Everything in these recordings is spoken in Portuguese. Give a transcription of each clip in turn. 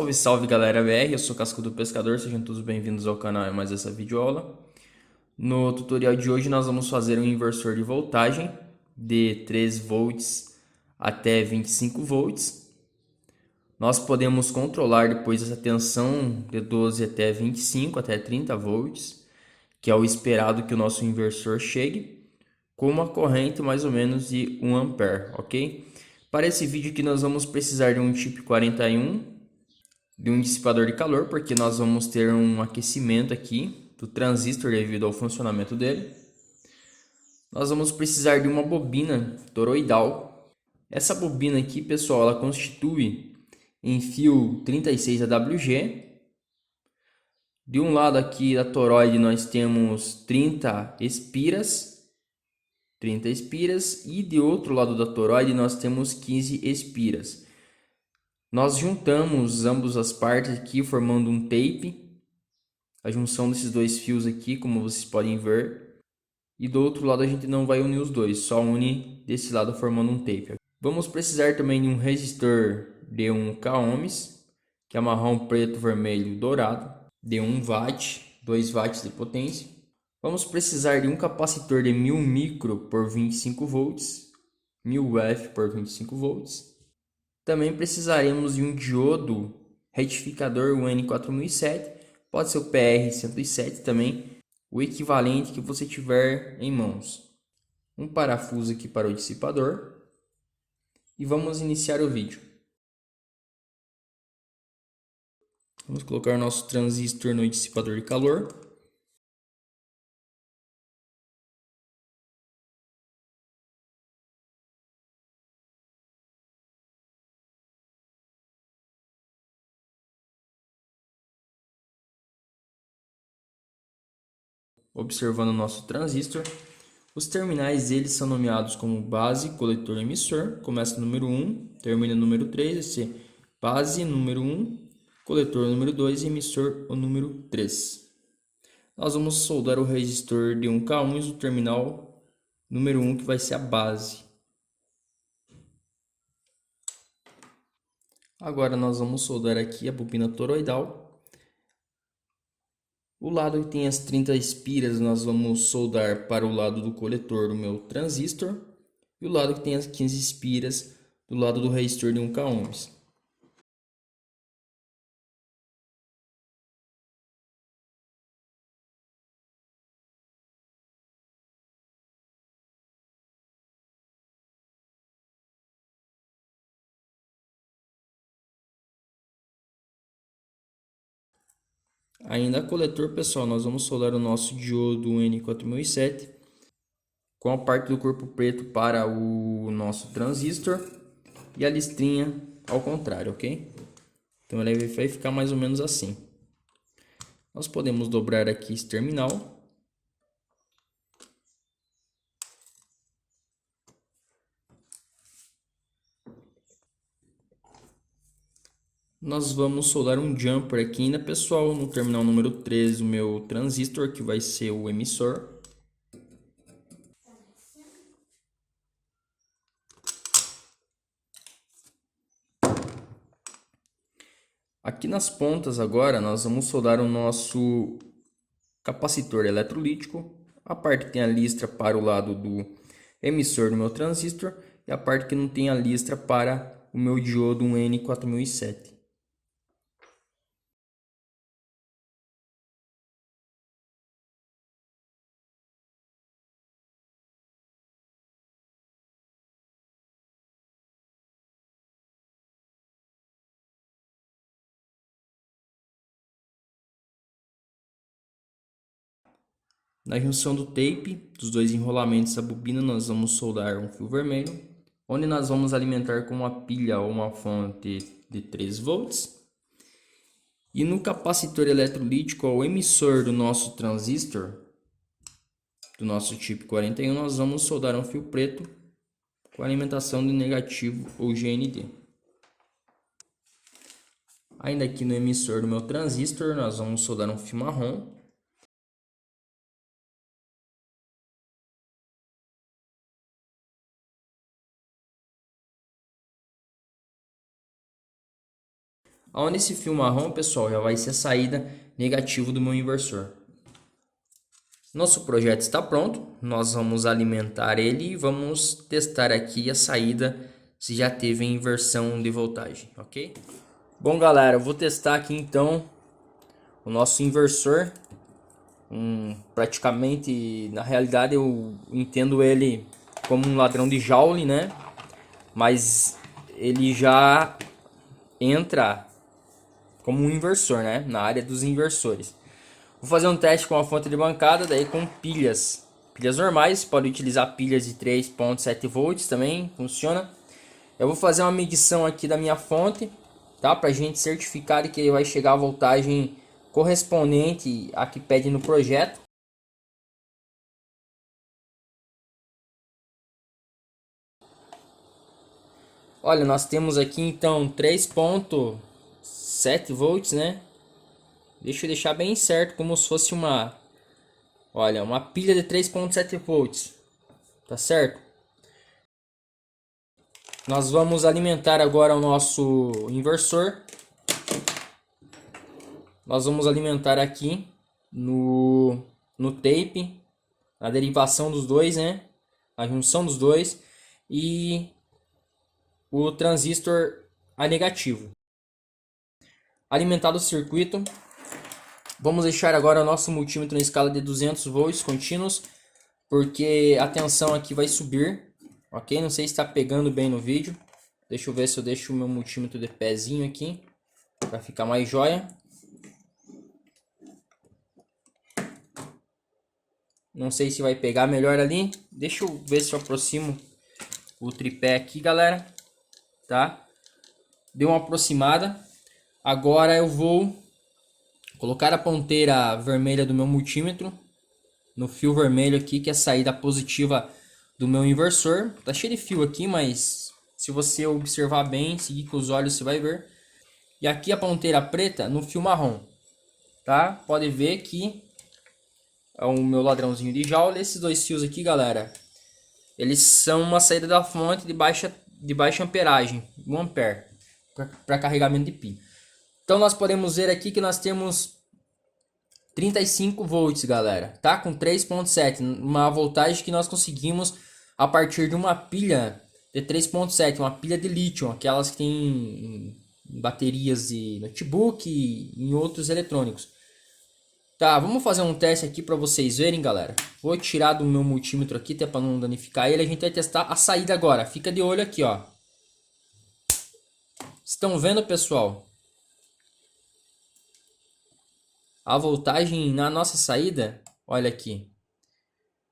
Salve, salve galera BR, eu sou Cascudo Pescador, sejam todos bem-vindos ao canal e mais essa videoaula. No tutorial de hoje nós vamos fazer um inversor de voltagem de 3 volts até 25 volts. Nós podemos controlar depois essa tensão de 12 até 25, até 30 volts, que é o esperado que o nosso inversor chegue, com uma corrente mais ou menos de 1 ampere, ok? Para esse vídeo aqui nós vamos precisar de um chip 41, de um dissipador de calor, porque nós vamos ter um aquecimento aqui do transistor devido ao funcionamento dele. Nós vamos precisar de uma bobina toroidal. Essa bobina aqui, pessoal, ela constitui em fio 36 AWG. De um lado aqui da toroide nós temos 30 espiras, e de outro lado da toroide nós temos 15 espiras. Nós juntamos ambas as partes aqui formando um tape, a junção desses dois fios aqui, como vocês podem ver. E do outro lado a gente não vai unir os dois, só une desse lado formando um tape. Vamos precisar também de um resistor de 1K ohms, que é marrom, preto, vermelho, dourado, de 1 watt, 2 watts de potência. Vamos precisar de um capacitor de 1000 micro por 25 volts, 1000 F por 25 volts. Também precisaremos de um diodo retificador UN4007, pode ser o PR107 também, o equivalente que você tiver em mãos. Um parafuso aqui para o dissipador e vamos iniciar o vídeo. Vamos colocar nosso transistor no dissipador de calor. Observando o nosso transistor, os terminais eles são nomeados como base, coletor e emissor. Começa no número 1, termina no número 3, esse base número 1, coletor número 2 e emissor o número 3. Nós vamos soldar o resistor de 1K ohms no terminal número 1, que vai ser a base. Agora nós vamos soldar aqui a bobina toroidal. O lado que tem as 30 espiras nós vamos soldar para o lado do coletor do meu transistor. E o lado que tem as 15 espiras do lado do resistor de 1K ohms. Ainda coletor, pessoal, nós vamos soldar o nosso diodo N4007 com a parte do corpo preto para o nosso transistor e a listrinha ao contrário, ok? Então ele vai ficar mais ou menos assim. Nós podemos dobrar aqui esse terminal. Nós vamos soldar um jumper aqui ainda, pessoal, no terminal número 13, o meu transistor, que vai ser o emissor. Aqui nas pontas agora nós vamos soldar o nosso capacitor eletrolítico. A parte que tem a listra para o lado do emissor do meu transistor e a parte que não tem a listra para o meu diodo N4007. Na junção do tape dos dois enrolamentos da bobina nós vamos soldar um fio vermelho, onde nós vamos alimentar com uma pilha ou uma fonte de 3 volts. E no capacitor eletrolítico, ao emissor do nosso transistor, do nosso tipo 41, nós vamos soldar um fio preto com alimentação de negativo ou GND. Ainda aqui no emissor do meu transistor, nós vamos soldar um fio marrom. Onde esse fio marrom, pessoal, já vai ser a saída negativa do meu inversor. Nosso projeto está pronto, nós vamos alimentar ele e vamos testar aqui a saída se já teve inversão de voltagem, ok? Bom galera, eu vou testar aqui então o nosso inversor. Praticamente, na realidade eu entendo ele como um ladrão de Joule, né? Mas ele já entra como um inversor, né? Na área dos inversores. Vou fazer um teste com a fonte de bancada, daí com pilhas normais. Pode utilizar pilhas de 3.7 volts também, funciona. Eu vou fazer uma medição aqui da minha fonte, tá? Pra gente certificar que ele vai chegar a voltagem correspondente a que pede no projeto. Olha, nós temos aqui então 3.7 volts, né? Deixa eu deixar bem certo, como se fosse uma pilha de 3.7 volts, tá certo? Nós vamos alimentar agora o nosso inversor. Nós vamos alimentar aqui no tape, a derivação dos dois, né? A junção dos dois e o transistor A negativo. Alimentado o circuito, vamos deixar agora o nosso multímetro na escala de 200 volts contínuos, porque a tensão aqui vai subir, ok? Não sei se está pegando bem no vídeo. Deixa eu ver se eu deixo o meu multímetro de pezinho aqui, para ficar mais joia. Não sei se vai pegar melhor ali. Deixa eu ver se eu aproximo o tripé aqui, galera. Tá? Deu uma aproximada. Agora eu vou colocar a ponteira vermelha do meu multímetro no fio vermelho aqui, que é a saída positiva do meu inversor. Tá cheio de fio aqui, mas se você observar bem, seguir com os olhos, você vai ver. E aqui a ponteira preta no fio marrom. Tá? Pode ver que é o meu ladrãozinho de Joule. Esses dois fios aqui, galera, eles são uma saída da fonte de baixa amperagem, 1 ampere, para carregamento de pilha. Então nós podemos ver aqui que nós temos 35 volts, galera, tá? Com 3.7, uma voltagem que nós conseguimos a partir de uma pilha de 3.7, uma pilha de lítio, aquelas que tem baterias de notebook e em outros eletrônicos. Tá, vamos fazer um teste aqui para vocês verem, galera. Vou tirar do meu multímetro aqui, até para não danificar ele. A gente vai testar a saída agora. Fica de olho aqui, ó. Estão vendo, pessoal? A voltagem na nossa saída, olha aqui.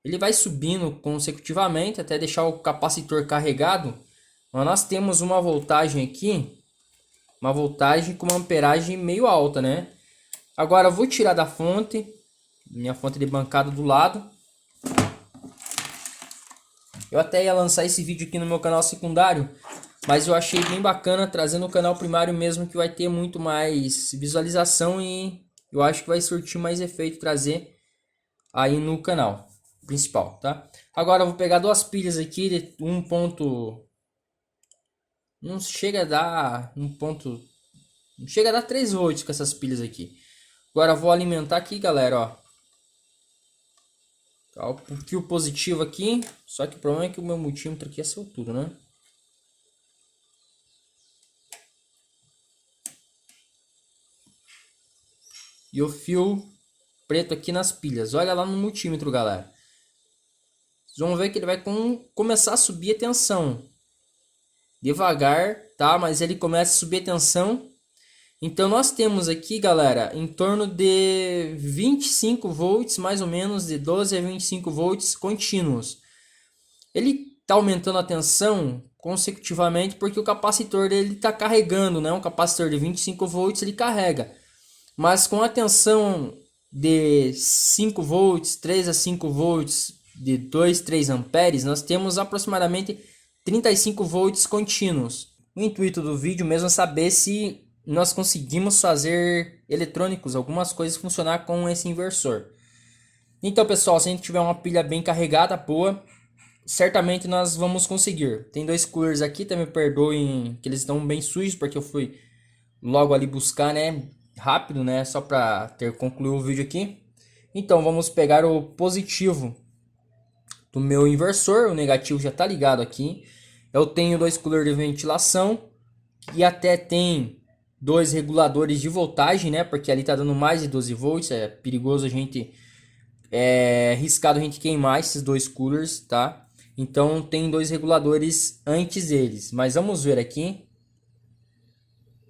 Ele vai subindo consecutivamente até deixar o capacitor carregado. Mas nós temos uma voltagem aqui, uma voltagem com uma amperagem meio alta, né? Agora eu vou tirar da fonte, minha fonte de bancada do lado. Eu até ia lançar esse vídeo aqui no meu canal secundário, mas eu achei bem bacana trazer no canal primário mesmo, que vai ter muito mais visualização e eu acho que vai surtir mais efeito trazer aí no canal principal, tá? Agora eu vou pegar duas pilhas aqui de 1 ponto... Não chega a dar 1 ponto... Não chega a dar 3 volts com essas pilhas aqui. Agora eu vou alimentar aqui, galera, ó. Tá, o fio positivo aqui. Só que o problema é que o meu multímetro aqui é seu tudo, né? E o fio preto aqui nas pilhas. Olha lá no multímetro, galera. Vocês vão ver que ele vai começar a subir a tensão. Devagar, tá? Mas ele começa a subir a tensão. Então nós temos aqui, galera, em torno de 25 volts, mais ou menos, de 12 a 25 volts contínuos. Ele está aumentando a tensão consecutivamente porque o capacitor dele está carregando, né? Um capacitor de 25 volts ele carrega. Mas com a tensão de 5 volts, 3 a 5 volts, de 2, 3 amperes, nós temos aproximadamente 35 volts contínuos. O intuito do vídeo mesmo é saber se nós conseguimos fazer eletrônicos, algumas coisas funcionar com esse inversor. Então, pessoal, se a gente tiver uma pilha bem carregada, boa, certamente nós vamos conseguir. Tem dois coolers aqui, tá? Me perdoem que eles estão bem sujos, porque eu fui logo ali buscar, né? Rápido, né? Só para ter concluído o vídeo aqui. Então vamos pegar o positivo do meu inversor, o negativo já tá ligado aqui. Eu tenho dois coolers de ventilação e até tem dois reguladores de voltagem, né? Porque ali tá dando mais de 12 volts, é perigoso a gente arriscado a gente queimar esses dois coolers, tá? Então tem dois reguladores antes deles, mas vamos ver aqui.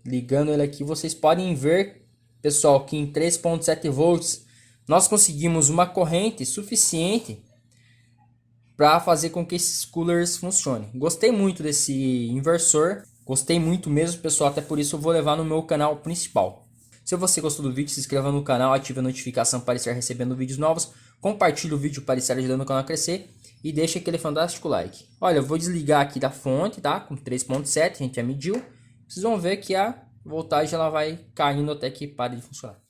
Ligando ele aqui, vocês podem ver, pessoal, que em 3.7 volts nós conseguimos uma corrente suficiente para fazer com que esses coolers funcionem. Gostei muito desse inversor, gostei muito mesmo, pessoal, até por isso eu vou levar no meu canal principal. Se você gostou do vídeo, se inscreva no canal, ative a notificação para estar recebendo vídeos novos, compartilhe o vídeo para estar ajudando o canal a crescer e deixe aquele fantástico like. Olha, eu vou desligar aqui da fonte, tá? Com 3.7, a gente já mediu. Vocês vão ver que a voltagem ela vai caindo até que pare de funcionar.